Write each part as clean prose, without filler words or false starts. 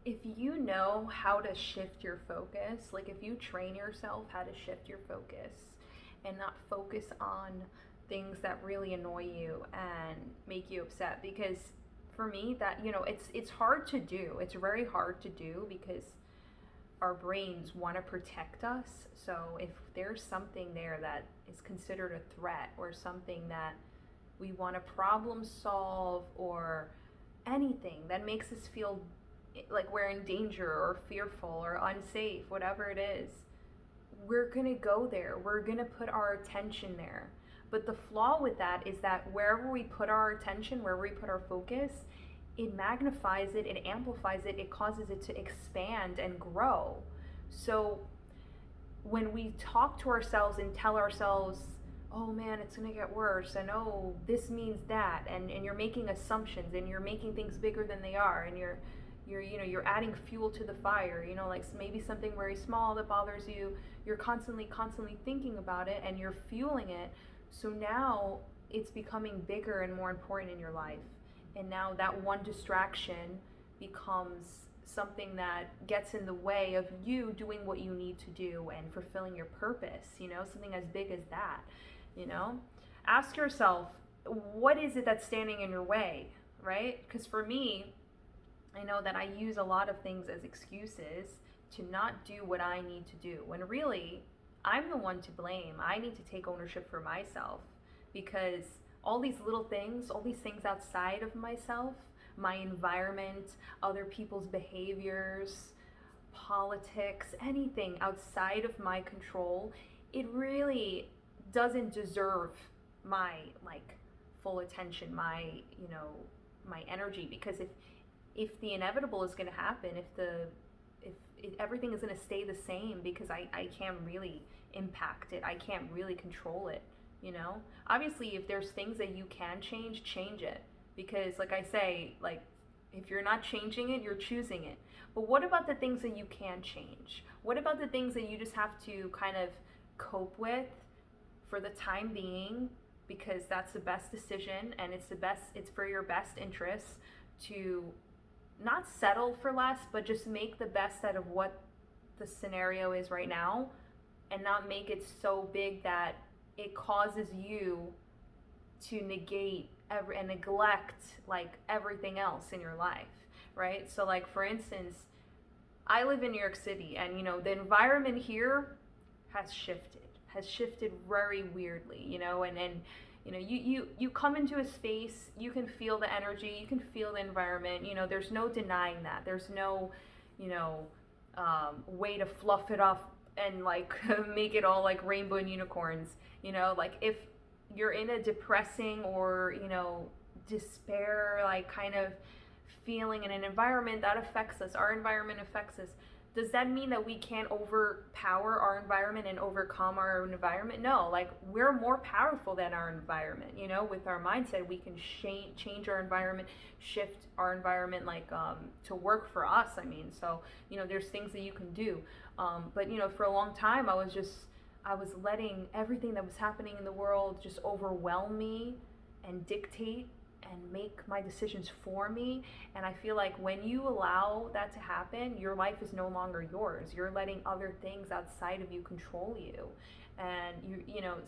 if you know how to shift your focus, like if you train yourself how to shift your focus and not focus on things that really annoy you and make you upset, because for me that, it's hard to do. It's very hard to do because our brains want to protect us. So if there's something there that is considered a threat or something that we want to problem solve or anything that makes us feel like we're in danger or fearful or unsafe, whatever it is, we're going to go there. We're going to put our attention there. But the flaw with that is that wherever we put our attention, wherever we put our focus, it magnifies it, it amplifies it, it causes it to expand and grow. So when we talk to ourselves and tell ourselves, oh man, it's going to get worse, and oh, this means that, and you're making assumptions and you're making things bigger than they are, and you're adding fuel to the fire, like maybe something very small that bothers you, you're constantly thinking about it and you're fueling it. So now it's becoming bigger and more important in your life. And now that one distraction becomes something that gets in the way of you doing what you need to do and fulfilling your purpose, something as big as that, Ask yourself, what is it that's standing in your way, right? Because for me, I know that I use a lot of things as excuses to not do what I need to do, when really I'm the one to blame. I need to take ownership for myself, because all these little things, all these things outside of myself, my environment, other people's behaviors, politics, anything outside of my control, it really doesn't deserve my full attention, my energy. Because if the inevitable is going to happen, if everything is going to stay the same, because I can't really impact it, I can't really control it, obviously if there's things that you can change it, because like I say, like if you're not changing it, you're choosing it. But what about the things that you can change? What about the things that you just have to kind of cope with for the time being, because that's the best decision and it's for your best interests to not settle for less, but just make the best out of what the scenario is right now, and not make it so big that it causes you to negate and neglect everything else in your life, right? So like for instance, I live in New York City, and the environment here has shifted very weirdly, and you come into a space, you can feel the energy, you can feel the environment, there's no denying that. There's no, way to fluff it up and make it all like rainbow and unicorns, if you're in a depressing or, despair, kind of feeling in an environment that affects us, our environment affects us. Does that mean that we can't overpower our environment and overcome our environment? No, we're more powerful than our environment. With our mindset, we can change our environment, shift our environment, to work for us. I mean, so there's things that you can do. But for a long time, I was letting everything that was happening in the world just overwhelm me and dictate and make my decisions for me. And I feel like when you allow that to happen, your life is no longer yours. You're letting other things outside of you control you. And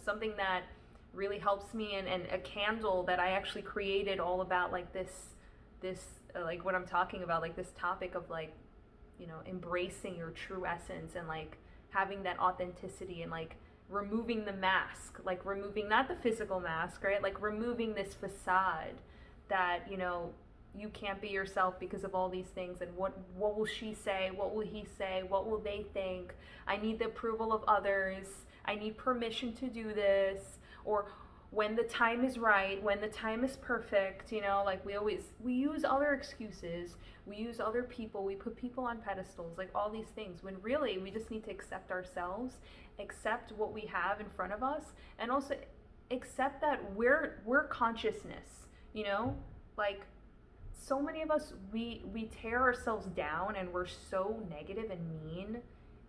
something that really helps me, and a candle that I actually created all about this what I'm talking about, this topic of embracing your true essence and having that authenticity, and removing the mask, removing not the physical mask, right? Removing this facade that, you can't be yourself because of all these things. And what will she say? What will he say? What will they think? I need the approval of others. I need permission to do this. Or when the time is right, when the time is perfect, we use other excuses. We use other people. We put people on pedestals, all these things, when really we just need to accept ourselves, accept what we have in front of us, and also accept that we're consciousness, so many of us, we tear ourselves down, and we're so negative and mean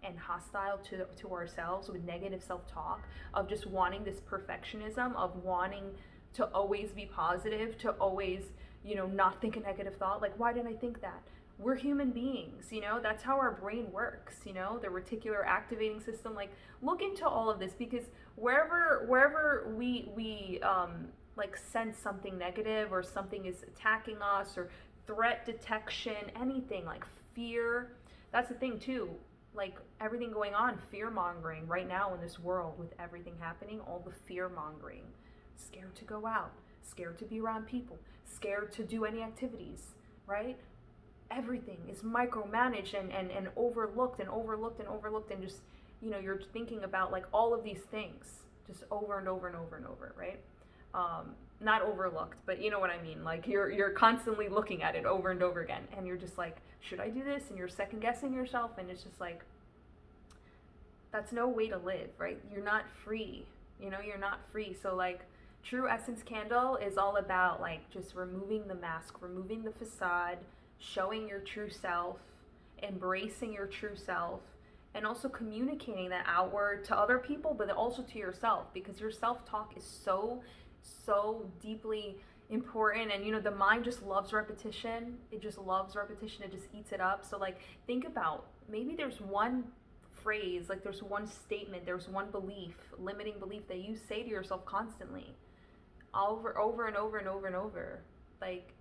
and hostile to ourselves, with negative self-talk, of just wanting this perfectionism, of wanting to always be positive, to always, not think a negative thought. Why did I think that? we're human beings, you know, that's how our brain works, you know, the reticular activating system. Like, look into all of this, because wherever we like sense something negative, or something is attacking us, or threat detection, anything like fear, that's the thing too. Like, everything going on, fear mongering right now in this world, with everything happening, all the fear mongering, scared to go out, scared to be around people, scared to do any activities, right? Everything is micromanaged and overlooked and overlooked and overlooked, and just, you know, you're thinking about like all of these things just over and over and over and over, right? Not overlooked, but you know what I mean. Like, you're constantly looking at it over and over again, and you're just like, should I do this? And you're second guessing yourself, and it's just like, that's no way to live, right? You're not free, you know, you're not free. So like, True Essence Candle is all about like just removing the mask, removing the facade, showing your true self, embracing your true self, and also communicating that outward to other people, but also to yourself, because your self-talk is so deeply important. And you know, the mind just loves repetition. It just loves repetition. It just eats it up. So like, think about, maybe there's one phrase, like there's one statement, there's one belief, limiting belief, that you say to yourself constantly, over and over and over and over. Like,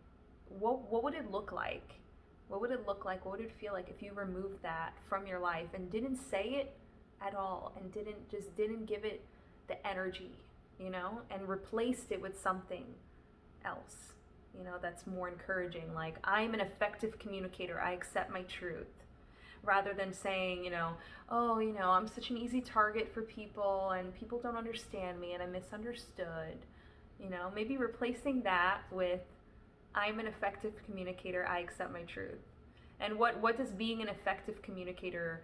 what would it look like? What would it look like? What would it feel like if you removed that from your life and didn't say it at all, and didn't give it the energy, you know, and replaced it with something else, you know, that's more encouraging, like, I'm an effective communicator, I accept my truth, rather than saying, you know, oh, you know, I'm such an easy target for people, and people don't understand me, and I'm misunderstood. You know, maybe replacing that with, I'm an effective communicator, I accept my truth. And what does being an effective communicator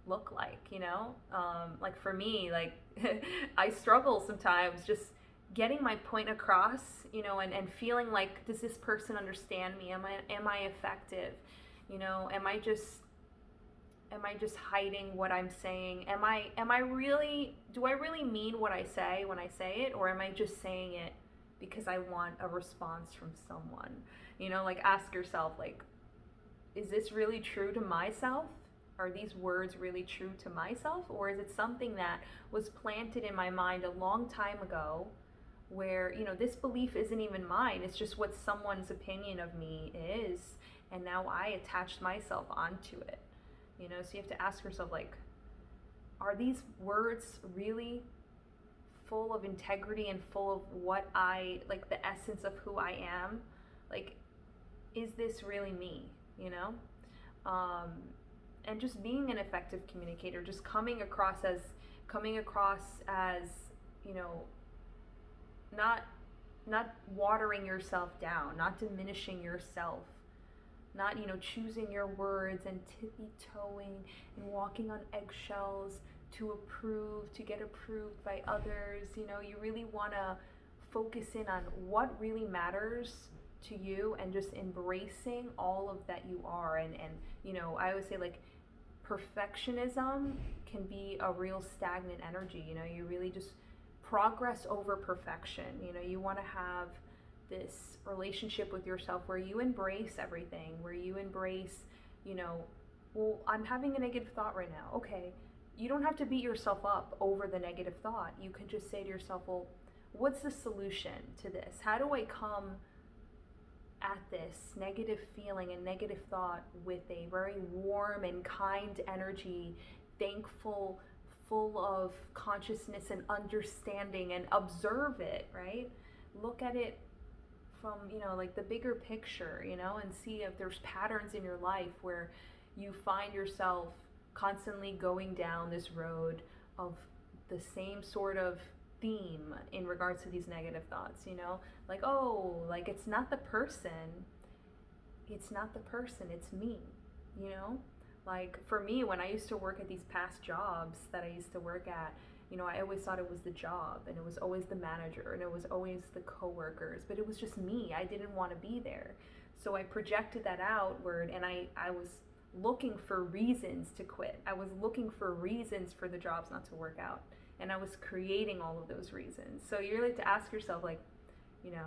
look like, you know? Like, for me, like, I struggle sometimes just getting my point across, you know, and feeling like, does this person understand me? Am I effective? You know, am I just hiding what I'm saying? Am I really, do I really mean what I say when I say it, or am I just saying it because I want a response from someone? You know, like, ask yourself, like, is this really true to myself? Are these words really true to myself? Or is it something that was planted in my mind a long time ago, where, you know, this belief isn't even mine, it's just what someone's opinion of me is, and now I attached myself onto it. You know, so you have to ask yourself, like, are these words really full of integrity and full of what I, like, the essence of who I am? Like, is this really me, you know? And just being an effective communicator, just coming across as, you know, not watering yourself down, not diminishing yourself, not, you know, choosing your words and tippy-toeing and walking on eggshells to get approved by others. You know, you really want to focus in on what really matters to you, and just embracing all of that you are. And you know, I always say, like, perfectionism can be a real stagnant energy. You know, you really just progress over perfection. You know, you want to have this relationship with yourself where you embrace everything, where you embrace, you know, well, I'm having a negative thought right now. Okay, you don't have to beat yourself up over the negative thought. You can just say to yourself, well, what's the solution to this? How do I come at this negative feeling and negative thought with a very warm and kind energy, thankful, full of consciousness and understanding, and observe it, right? Look at it from, you know, like, the bigger picture, you know, and see if there's patterns in your life where you find yourself constantly going down this road of the same sort of theme in regards to these negative thoughts, you know, like, oh, like, it's not the person, it's me, you know? Like, for me, when I used to work at these past jobs that I used to work at, you know, I always thought it was the job, and it was always the manager, and it was always the coworkers, but it was just me. I didn't want to be there. So I projected that outward, and I was looking for reasons to quit. I was looking for reasons for the jobs not to work out, and I was creating all of those reasons. So you really have to ask yourself, like, you know,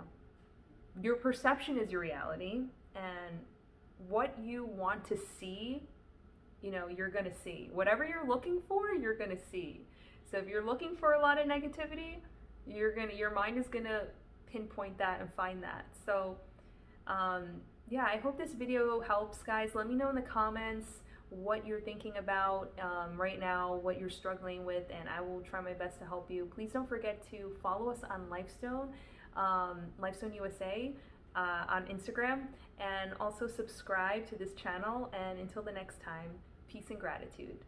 your perception is your reality, and what you want to see, you're going to see. Whatever you're looking for, you're going to see. So if you're looking for a lot of negativity, your mind is going to pinpoint that and find that. So yeah, I hope this video helps, guys. Let me know in the comments what you're thinking about right now, what you're struggling with, and I will try my best to help you. Please don't forget to follow us on Lifestone, Lifestone USA on Instagram, and also subscribe to this channel. And until the next time, peace and gratitude.